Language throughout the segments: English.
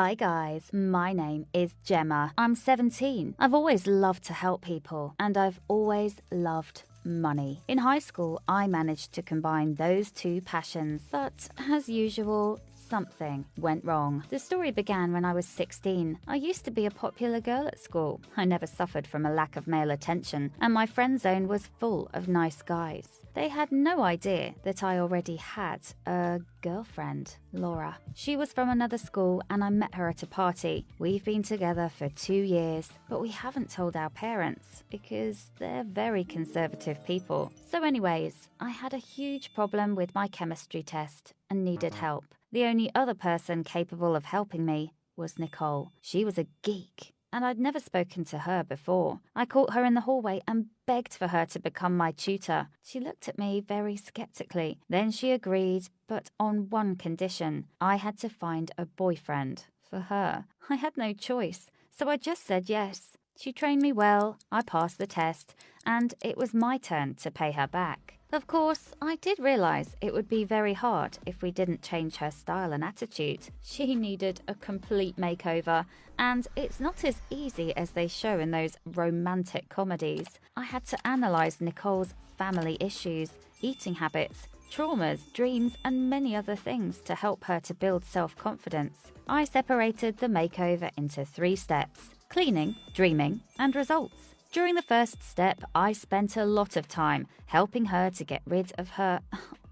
Hi guys, my name is Gemma. I'm 17. I've always loved to help people and I've always loved money. In high school, I managed to combine those two passions, but as usual, something went wrong. The story began when I was 16. I used to be a popular girl at school. I never suffered from a lack of male attention, and my friend zone was full of nice guys. They had no idea that I already had a girlfriend, Laura. She was from another school and I met her at a party. We've been together for 2 years, but we haven't told our parents because they're very conservative people. So anyways, I had a huge problem with my chemistry test and needed help. The only other person capable of helping me was Nicole. She was a geek, and I'd never spoken to her before. I caught her in the hallway and begged for her to become my tutor. She looked at me very skeptically. Then she agreed, but on one condition. I had to find a boyfriend for her. I had no choice, so I just said yes. She trained me well, I passed the test, and it was my turn to pay her back. Of course, I did realize it would be very hard if we didn't change her style and attitude. She needed a complete makeover, and it's not as easy as they show in those romantic comedies. I had to analyze Nicole's family issues, eating habits, traumas, dreams, and many other things to help her to build self-confidence. I separated the makeover into 3 steps: cleaning, dreaming, and results. During the first step, I spent a lot of time helping her to get rid of her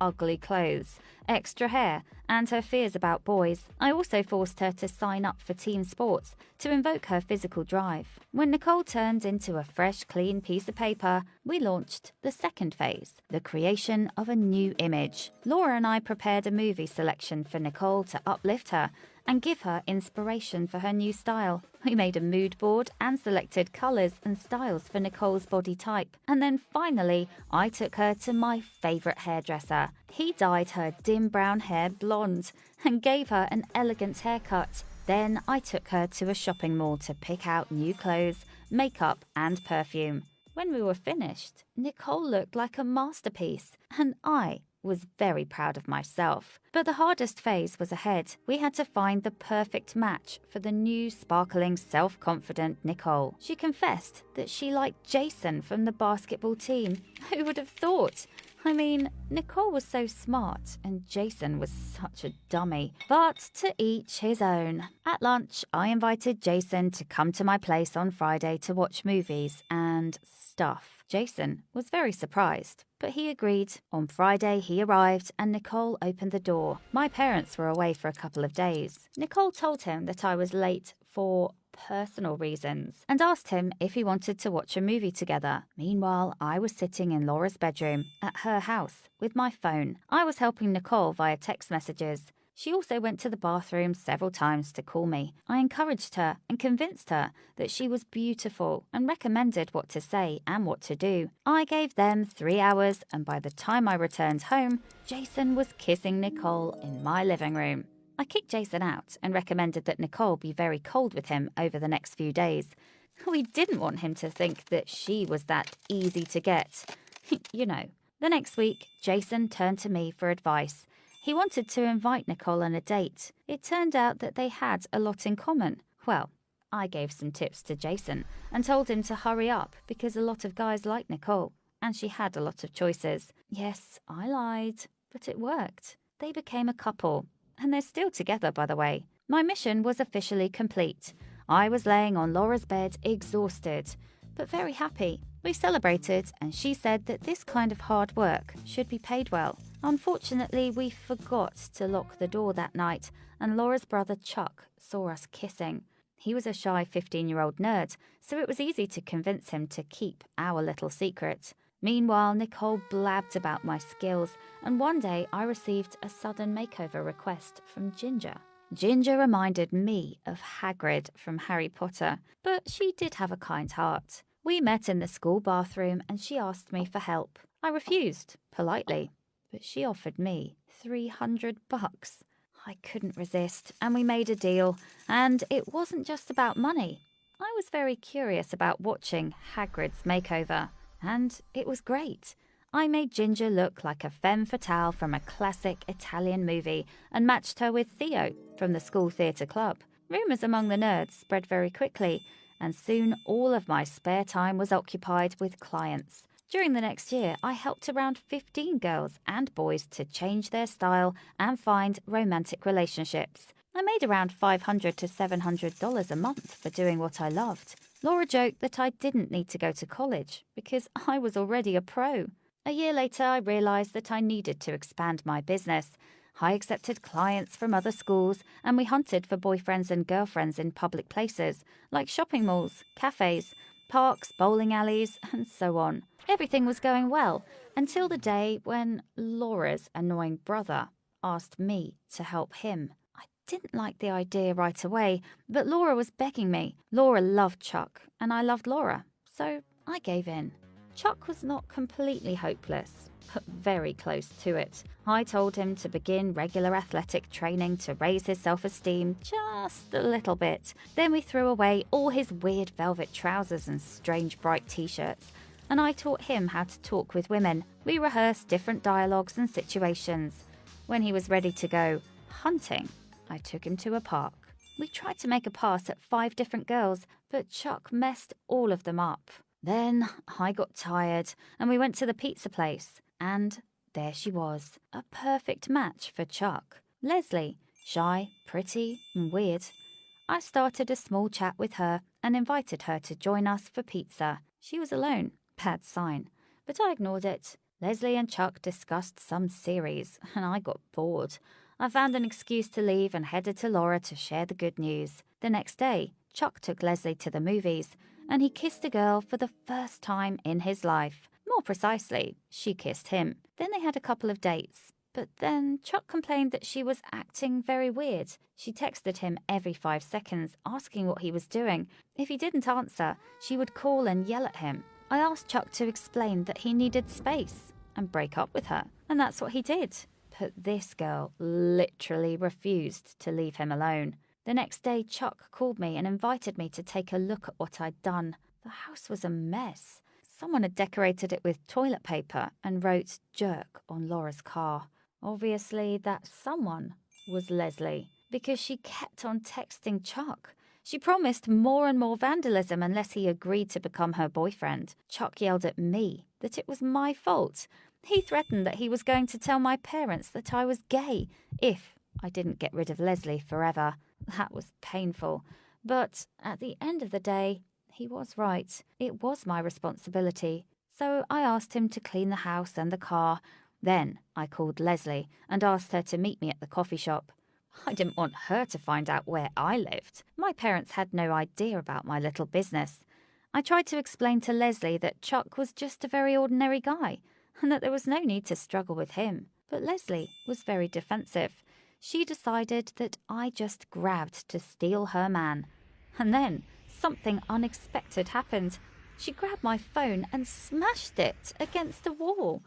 ugly clothes, extra hair, and her fears about boys. I also forced her to sign up for team sports to invoke her physical drive. When Nicole turned into a fresh, clean piece of paper, we launched the second phase, the creation of a new image. Laura and I prepared a movie selection for Nicole to uplift her and give her inspiration for her new style. We made a mood board and selected colours and styles for Nicole's body type. And then finally, I took her to my favourite hairdresser. He dyed her dim brown hair blonde and gave her an elegant haircut. Then I took her to a shopping mall to pick out new clothes, makeup and perfume. When we were finished, Nicole looked like a masterpiece, and I was very proud of myself. But the hardest phase was ahead. We had to find the perfect match for the new, sparkling, self-confident Nicole. She confessed that she liked Jason from the basketball team. Who would have thought? I mean, Nicole was so smart and Jason was such a dummy. But to each his own. At lunch, I invited Jason to come to my place on Friday to watch movies and stuff. Jason was very surprised, but he agreed. On Friday, he arrived and Nicole opened the door. My parents were away for a couple of days. Nicole told him that I was late for personal reasons and asked him if he wanted to watch a movie together. Meanwhile, I was sitting in Laura's bedroom at her house with my phone. I was helping Nicole via text messages. She also went to the bathroom several times to call me. I encouraged her and convinced her that she was beautiful and recommended what to say and what to do. I gave them 3 hours, and by the time I returned home, Jason was kissing Nicole in my living room. I kicked Jason out and recommended that Nicole be very cold with him over the next few days. We didn't want him to think that she was that easy to get. You know. The next week, Jason turned to me for advice. He wanted to invite Nicole on a date. It turned out that they had a lot in common. Well, I gave some tips to Jason and told him to hurry up because a lot of guys like Nicole, and she had a lot of choices. Yes, I lied, but it worked. They became a couple. And they're still together, by the way. My mission was officially complete. I was laying on Laura's bed, exhausted, but very happy. We celebrated, and she said that this kind of hard work should be paid well. Unfortunately, we forgot to lock the door that night, and Laura's brother Chuck saw us kissing. He was a shy 15-year-old nerd, so it was easy to convince him to keep our little secret. Meanwhile, Nicole blabbed about my skills, and one day I received a sudden makeover request from Ginger. Ginger reminded me of Hagrid from Harry Potter, but she did have a kind heart. We met in the school bathroom and she asked me for help. I refused, politely, but she offered me $300. I couldn't resist, and we made a deal, and it wasn't just about money. I was very curious about watching Hagrid's makeover. And it was great. I made Ginger look like a femme fatale from a classic Italian movie and matched her with Theo from the school theatre club. Rumours among the nerds spread very quickly, and soon all of my spare time was occupied with clients. During the next year, I helped around 15 girls and boys to change their style and find romantic relationships. I made around $500 to $700 a month for doing what I loved. Laura joked that I didn't need to go to college because I was already a pro. A year later, I realised that I needed to expand my business. I accepted clients from other schools, and we hunted for boyfriends and girlfriends in public places like shopping malls, cafes, parks, bowling alleys, and so on. Everything was going well until the day when Laura's annoying brother asked me to help him. I didn't like the idea right away, but Laura was begging me. Laura loved Chuck, and I loved Laura, so I gave in. Chuck was not completely hopeless, but very close to it. I told him to begin regular athletic training to raise his self-esteem just a little bit. Then we threw away all his weird velvet trousers and strange bright t-shirts, and I taught him how to talk with women. We rehearsed different dialogues and situations. When he was ready to go hunting, I took him to a park. We tried to make a pass at 5 different girls, but Chuck messed all of them up. Then I got tired and we went to the pizza place, and there she was, a perfect match for Chuck. Leslie, shy, pretty, and weird. I started a small chat with her and invited her to join us for pizza. She was alone, bad sign, but I ignored it. Leslie and Chuck discussed some series, and I got bored. I found an excuse to leave and headed to Laura to share the good news. The next day, Chuck took Leslie to the movies, and he kissed a girl for the first time in his life. More precisely, she kissed him. Then they had a couple of dates. But then Chuck complained that she was acting very weird. She texted him every 5 seconds, asking what he was doing. If he didn't answer, she would call and yell at him. I asked Chuck to explain that he needed space and break up with her, and that's what he did. But this girl literally refused to leave him alone. The next day, Chuck called me and invited me to take a look at what I'd done. The house was a mess. Someone had decorated it with toilet paper and wrote "jerk" on Laura's car. Obviously, that someone was Leslie, because she kept on texting Chuck. She promised more and more vandalism unless he agreed to become her boyfriend. Chuck yelled at me that it was my fault. He threatened that he was going to tell my parents that I was gay if I didn't get rid of Leslie forever. That was painful. But at the end of the day, he was right. It was my responsibility. So I asked him to clean the house and the car. Then I called Leslie and asked her to meet me at the coffee shop. I didn't want her to find out where I lived. My parents had no idea about my little business. I tried to explain to Leslie that Chuck was just a very ordinary guy and that there was no need to struggle with him. But Leslie was very defensive. She decided that I just grabbed to steal her man. And then something unexpected happened. She grabbed my phone and smashed it against the wall.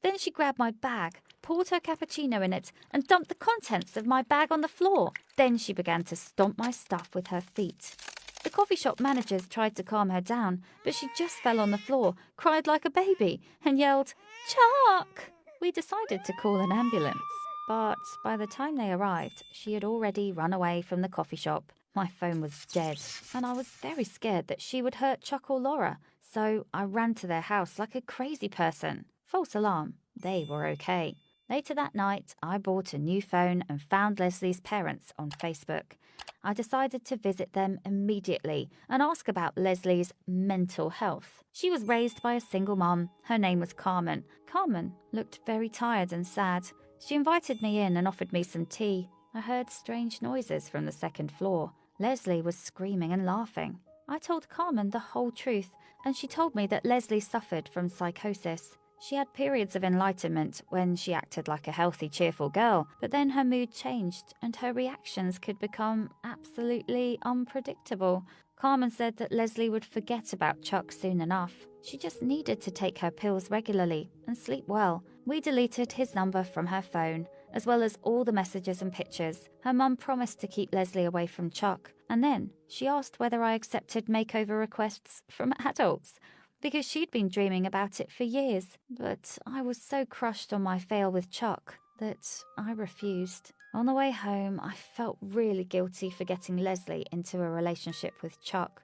Then she grabbed my bag, poured her cappuccino in it, and dumped the contents of my bag on the floor. Then she began to stomp my stuff with her feet. The coffee shop managers tried to calm her down, but she just fell on the floor, cried like a baby, and yelled, "Chuck!" We decided to call an ambulance, but by the time they arrived, she had already run away from the coffee shop. My phone was dead, and I was very scared that she would hurt Chuck or Laura, so I ran to their house like a crazy person. False alarm, they were okay. Later that night, I bought a new phone and found Leslie's parents on Facebook. I decided to visit them immediately and ask about Leslie's mental health. She was raised by a single mum. Her name was Carmen. Carmen looked very tired and sad. She invited me in and offered me some tea. I heard strange noises from the second floor. Leslie was screaming and laughing. I told Carmen the whole truth, and she told me that Leslie suffered from psychosis. She had periods of enlightenment when she acted like a healthy, cheerful girl, but then her mood changed and her reactions could become absolutely unpredictable. Carmen said that Leslie would forget about Chuck soon enough. She just needed to take her pills regularly and sleep well. We deleted his number from her phone, as well as all the messages and pictures. Her mum promised to keep Leslie away from Chuck, and then she asked whether I accepted makeover requests from adults, because she'd been dreaming about it for years. But I was so crushed on my fail with Chuck that I refused. On the way home, I felt really guilty for getting Leslie into a relationship with Chuck.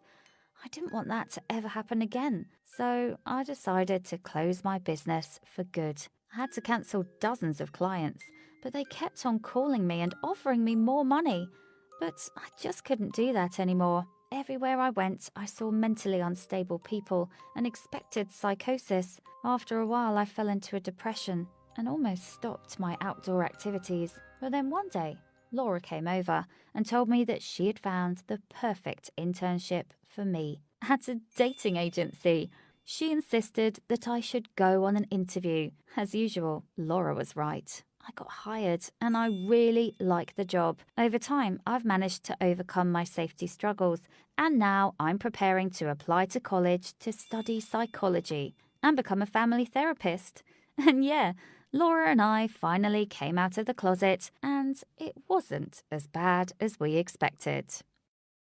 I didn't want that to ever happen again, so I decided to close my business for good. I had to cancel dozens of clients, but they kept on calling me and offering me more money. But I just couldn't do that anymore. Everywhere I went, I saw mentally unstable people and expected psychosis. After a while, I fell into a depression and almost stopped my outdoor activities. But then one day, Laura came over and told me that she had found the perfect internship for me at a dating agency. She insisted that I should go on an interview. As usual, Laura was right. I got hired and I really like the job. Over time, I've managed to overcome my safety struggles, and now I'm preparing to apply to college to study psychology and become a family therapist. And yeah, Laura and I finally came out of the closet, and it wasn't as bad as we expected.